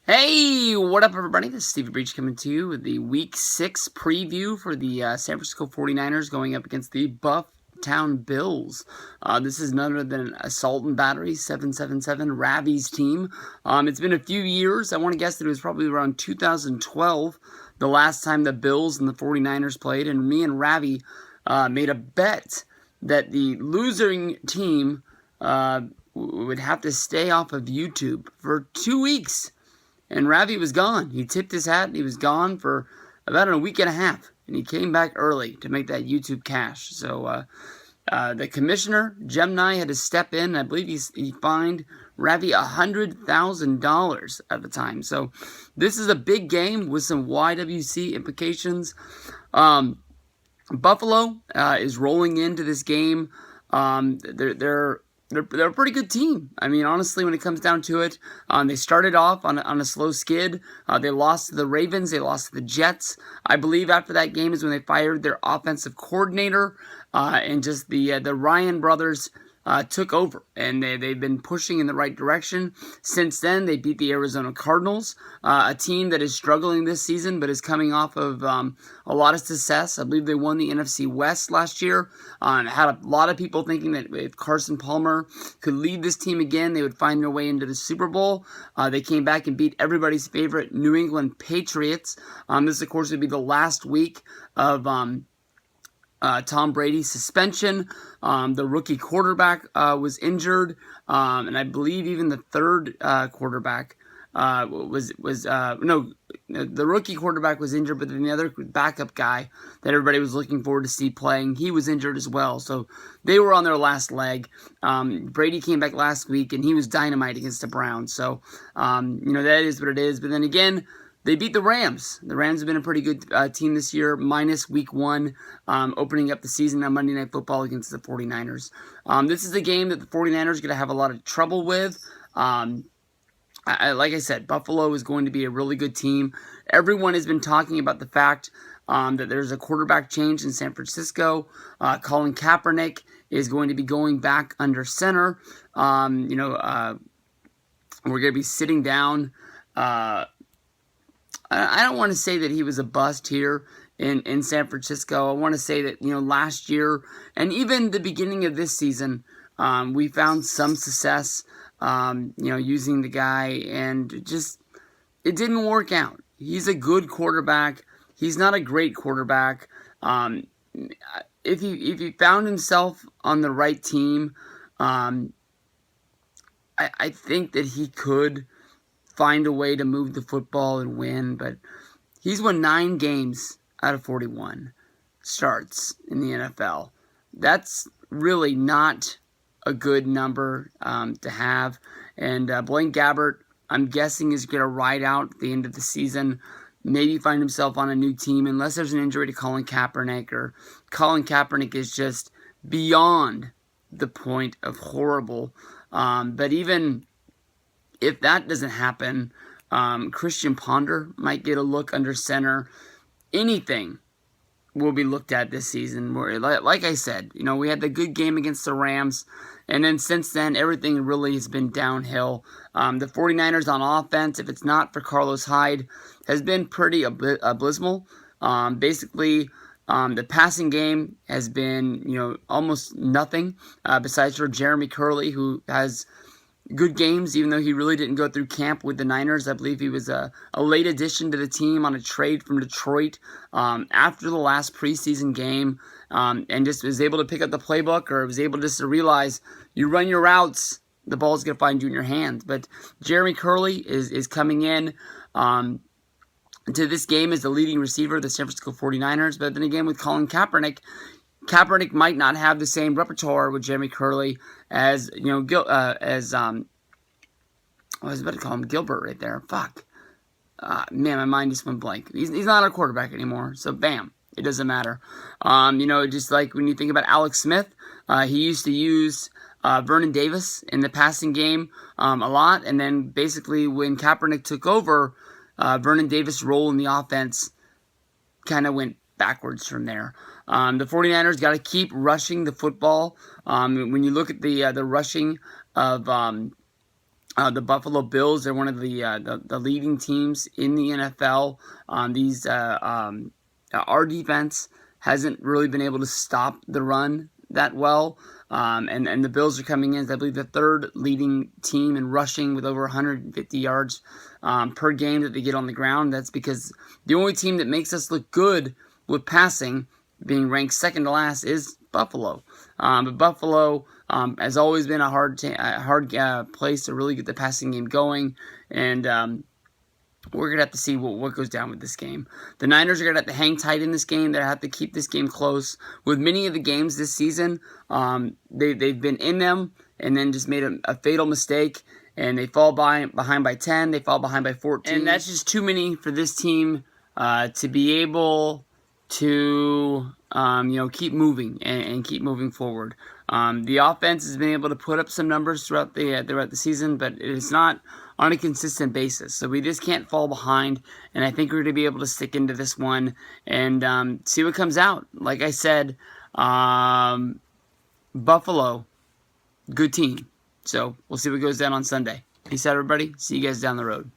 Hey, what up, everybody? This is Stevie Breach coming to you with the Week 6 preview for the San Francisco 49ers going up against the Bufftown Bills. This is none other than Assault and Battery 777, Ravi's team. It's been a few years. I want to guess that it was probably around 2012, the last time the Bills and the 49ers played, and me and Ravi made a bet that the losing team would have to stay off of YouTube for 2 weeks. And Ravi was gone. He tipped his hat and he was gone for about a week and a half. And he came back early to make that YouTube cash. So the commissioner, Gemini, had to step in. I believe he fined Ravi $100,000 at the time. So this is a big game with some YWC implications. Buffalo is rolling into this game. They're a pretty good team. I mean, honestly, when it comes down to it, they started off on a slow skid. They lost to the Ravens. They lost to the Jets. I believe after that game is when they fired their offensive coordinator, and just the Ryan brothers took over, and they've been pushing in the right direction. Since then, they beat the Arizona Cardinals, a team that is struggling this season, but is coming off of a lot of success. I believe they won the NFC West last year. Had a lot of people thinking that if Carson Palmer could lead this team again, they would find their way into the Super Bowl. They came back and beat everybody's favorite New England Patriots. This, of course, would be the last week of Tom Brady's suspension. The rookie quarterback was injured, and I believe even the third quarterback the rookie quarterback was injured, but then the other backup guy that everybody was looking forward to see playing, he was injured as well. So they were on their last leg. Brady came back last week, and he was dynamite against the Browns. So that is what it is. But then again, they beat the Rams. The Rams have been a pretty good team this year, minus week 1, opening up the season on Monday Night Football against the 49ers. This is a game that the 49ers are going to have a lot of trouble with. Like I said, Buffalo is going to be a really good team. Everyone has been talking about the fact that there's a quarterback change in San Francisco. Colin Kaepernick is going to be going back under center. We're going to be sitting down. I don't want to say that he was a bust here in San Francisco. I want to say that, last year and even the beginning of this season, we found some success, using the guy, and it didn't work out. He's a good quarterback. He's not a great quarterback. If he found himself on the right team, I think that he could find a way to move the football and win, but he's won 9 games out of 41 starts in the NFL. That's really not a good number to have. And Blaine Gabbert, I'm guessing, is going to ride out at the end of the season, maybe find himself on a new team, unless there's an injury to Colin Kaepernick, or Colin Kaepernick is just beyond the point of horrible. But even if that doesn't happen, Christian Ponder might get a look under center. Anything will be looked at this season. Like I said, we had the good game against the Rams, and then since then, everything really has been downhill. The 49ers on offense, if it's not for Carlos Hyde, has been pretty abysmal. Basically, the passing game has been, almost nothing, besides for Jeremy Curley, who has good games, even though he really didn't go through camp with the Niners. I believe he was a late addition to the team on a trade from Detroit after the last preseason game, and just was able to pick up the playbook, or was able just to realize you run your routes, the ball's going to find you in your hands. But Jeremy Curley is coming in to this game as the leading receiver of the San Francisco 49ers. But then again, with Colin Kaepernick, Kaepernick might not have the same repertoire with Jeremy Curley as, I was about to call him Gilbert right there. Fuck. Man, my mind just went blank. He's not a quarterback anymore, so bam, it doesn't matter. Just like when you think about Alex Smith, he used to use Vernon Davis in the passing game a lot, and then basically when Kaepernick took over, Vernon Davis' role in the offense kind of went backwards from there. The 49ers got to keep rushing the football. When you look at the rushing of The Buffalo Bills are one of the leading teams in the NFL. Our defense hasn't really been able to stop the run that well. And the Bills are coming in as, I believe, the third leading team in rushing with over 150 yards per game that they get on the ground. That's because the only team that makes us look good with passing, being ranked second to last, is Buffalo. But Buffalo has always been a hard place to really get the passing game going, and we're going to have to see what goes down with this game. The Niners are going to have to hang tight in this game. They have to keep this game close. With many of the games this season, they've been in them and then just made a fatal mistake, and they fall behind by 10. They fall behind by 14. And that's just too many for this team to be able to keep moving and keep moving forward. The offense has been able to put up some numbers throughout the season, but it is not on a consistent basis. So we just can't fall behind, and I think we're going to be able to stick into this one and see what comes out. Like I said, Buffalo, good team. So we'll see what goes down on Sunday. Peace out, everybody. See you guys down the road.